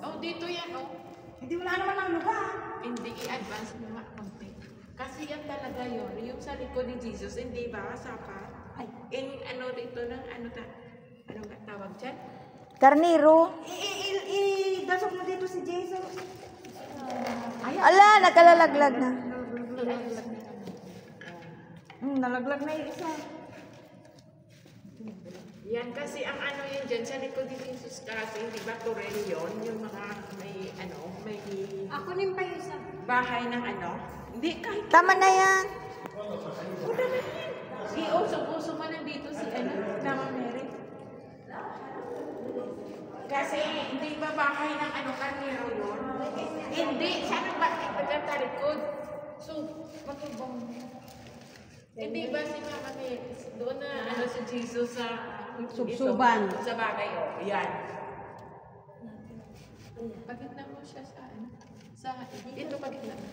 Oh, dito yan, oh. Hindi wala naman ang lugar. Hindi i-advance mo nga konti. Kasi yan talaga yun. Yung sa likod ni Jesus, hindi ba? Saka, Ay. in ano dito ng ano nga tawag dyan? Karniro. Dasok mo dito si Jesus. Ala, nagkalalaglag na. Nalaglag na yung isa. Yan kasi ang ano yan dyan, sa likod ni Jesus kasi, di ba, Torel yun, yung mga may ano, may Ako rin pa yung isa. bahay ng ano. Hindi, kahit Tama na yan. iuso-uso mo nandito si ano, Mama Mary. Kasi hindi ba bahay ng ano, Karnero yun? Hindi, sana bakit nagkatalikod? So, matubang hindi ba si Mama Mary, doon na ano si Jesus sa Subsuban. sa bagay, oh, yan. Pagitna mo siya sa ano? Sa, ito pagitna mo.